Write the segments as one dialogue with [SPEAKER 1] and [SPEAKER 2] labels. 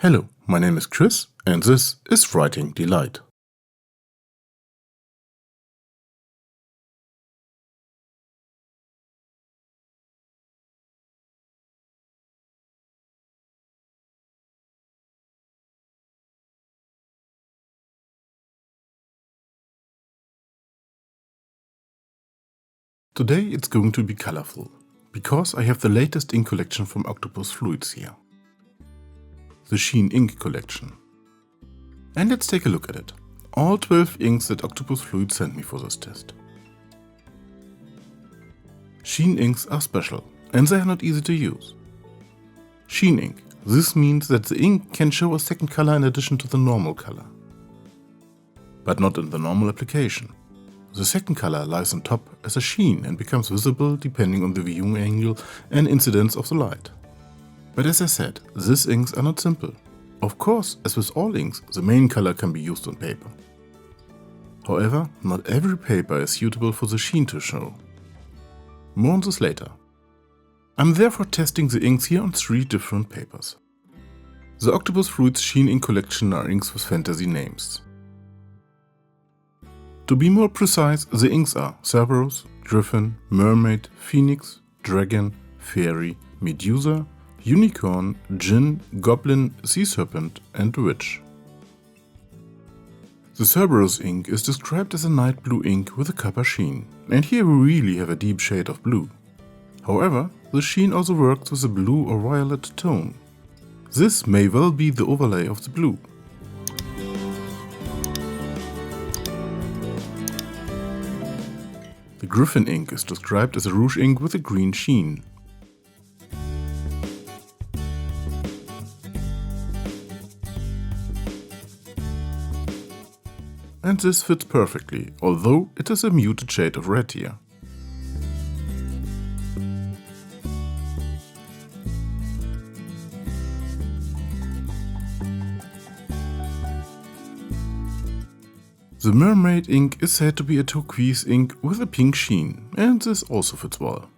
[SPEAKER 1] Hello, my name is Chris and this is Writing Delight. Today it's going to be colorful, because I have the latest ink collection from Octopus Fluids here. The Sheen Ink collection. And let's take a look at it. All 12 inks that Octopus Fluids sent me for this test. Sheen inks are special, and they are not easy to use. Sheen ink. This means that the ink can show a second color in addition to the normal color. But not in the normal application. The second color lies on top as a sheen and becomes visible depending on the viewing angle and incidence of the light. But as I said, these inks are not simple. Of course, as with all inks, the main color can be used on paper. However, not every paper is suitable for the sheen to show. More on this later. I'm therefore testing the inks here on 3 different papers. The Octopus Fluids Sheen Ink collection are inks with fantasy names. To be more precise, the inks are Cerberus, Gryphon, Mermaid, Phoenix, Dragon, Fairy, Medusa, Unicorn, Djinn, Goblin, Sea Serpent and Witch. The Cerberus ink is described as a night blue ink with a copper sheen, and here we really have a deep shade of blue. However, the sheen also works with a blue or violet tone. This may well be the overlay of the blue. The Gryphon ink is described as a rouge ink with a green sheen. And this fits perfectly, although it is a muted shade of red here. The Mermaid ink is said to be a turquoise ink with a pink sheen, and this also fits well.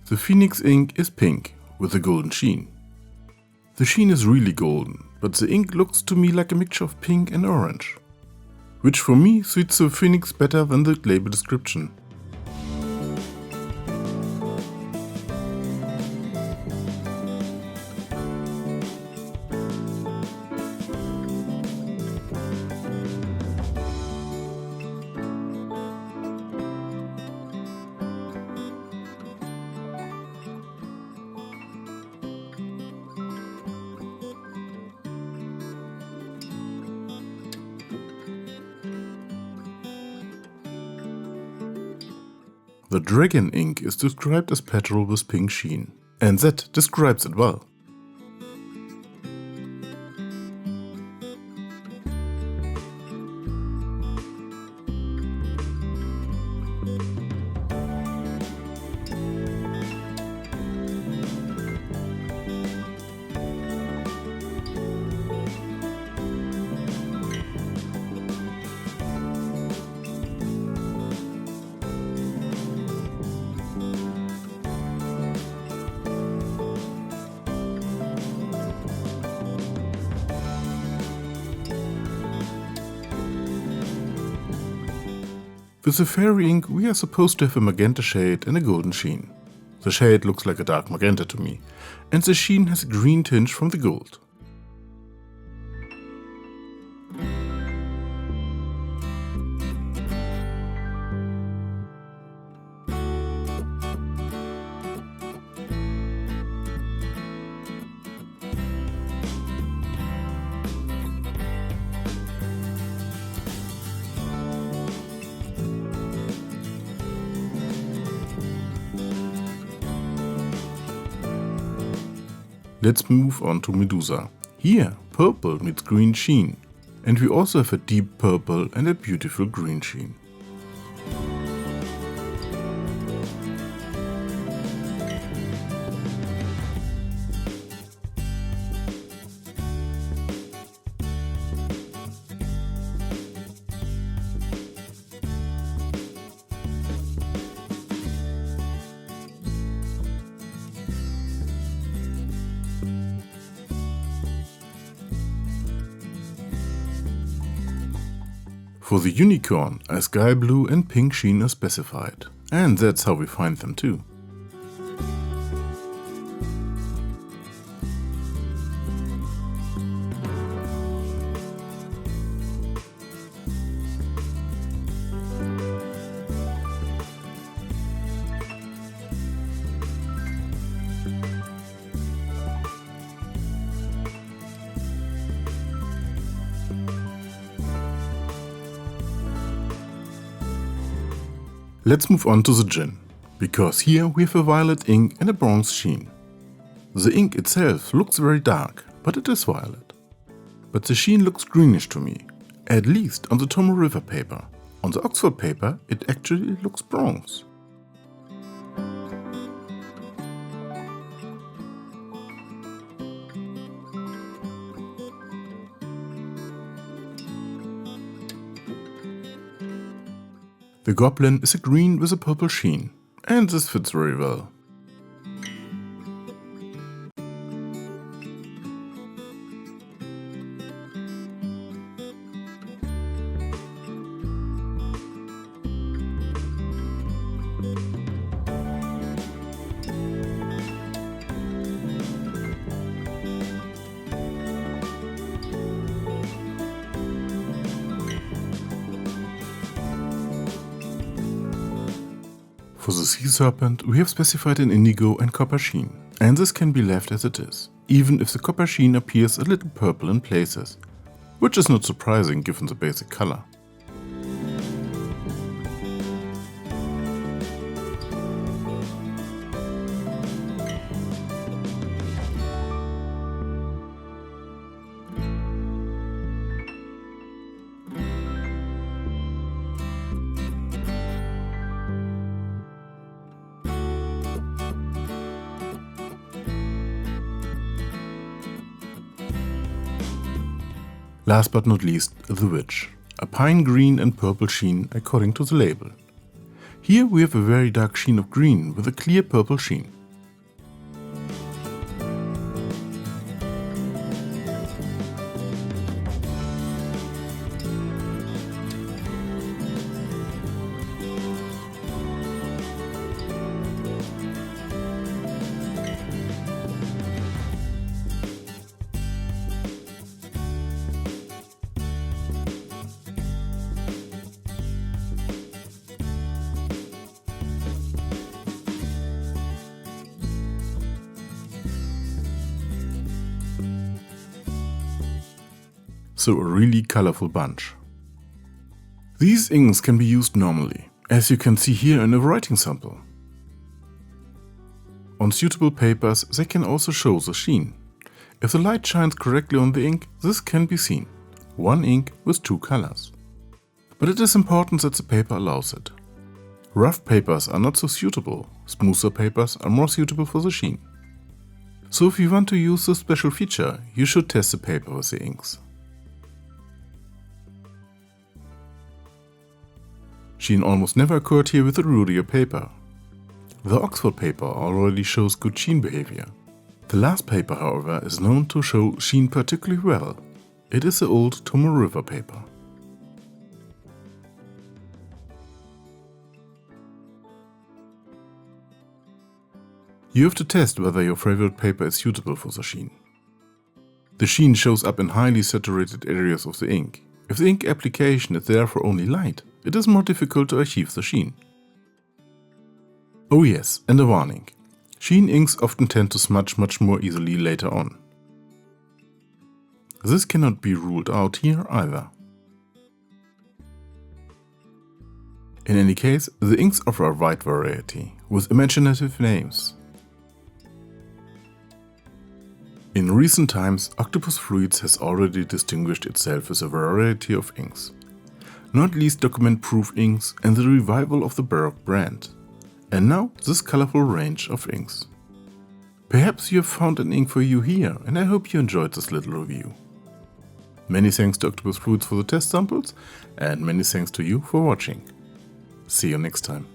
[SPEAKER 1] The Phoenix ink is pink with a golden sheen. The sheen is really golden, but the ink looks to me like a mixture of pink and orange, which for me suits the Phoenix better than the label description. The Dragon ink is described as petrol with pink sheen, and that describes it well. With the Fairy ink we are supposed to have a magenta shade and a golden sheen. The shade looks like a dark magenta to me, and the sheen has a green tinge from the gold. Let's move on to Medusa. Here, purple meets green sheen, and we also have a deep purple and a beautiful green sheen. For the unicorn, a sky blue and pink sheen are specified, and that's how we find them too. Let's move on to the Djinn, because here we have a violet ink and a bronze sheen. The ink itself looks very dark, but it is violet. But the sheen looks greenish to me, at least on the Tomo River paper. On the Oxford paper it actually looks bronze. The Goblin is a green with a purple sheen, and this fits very well. For the Sea Serpent we have specified an indigo and copper sheen, and this can be left as it is, even if the copper sheen appears a little purple in places, which is not surprising given the basic color. Last but not least, the Witch, a pine green and purple sheen according to the label. Here we have a very dark sheen of green with a clear purple sheen. So a really colorful bunch. These inks can be used normally, as you can see here in a writing sample. On suitable papers they can also show the sheen. If the light shines correctly on the ink, this can be seen. One ink with two colors. But it is important that the paper allows it. Rough papers are not so suitable, smoother papers are more suitable for the sheen. So if you want to use this special feature, you should test the paper with the inks. Sheen almost never occurred here with the ruddier paper. The Oxford paper already shows good sheen behavior. The last paper, however, is known to show sheen particularly well. It is the old Tomo River paper. You have to test whether your favorite paper is suitable for the sheen. The sheen shows up in highly saturated areas of the ink. If the ink application is therefore only light, it is more difficult to achieve the sheen. Oh yes, and a warning. Sheen inks often tend to smudge much more easily later on. This cannot be ruled out here either. In any case, the inks offer a wide variety, with imaginative names. In recent times, Octopus Fluids has already distinguished itself with a variety of inks. Not least document-proof inks and the revival of the Baroque brand. And now this colorful range of inks. Perhaps you have found an ink for you here, and I hope you enjoyed this little review. Many thanks to Octopus Fluids for the test samples, and many thanks to you for watching. See you next time.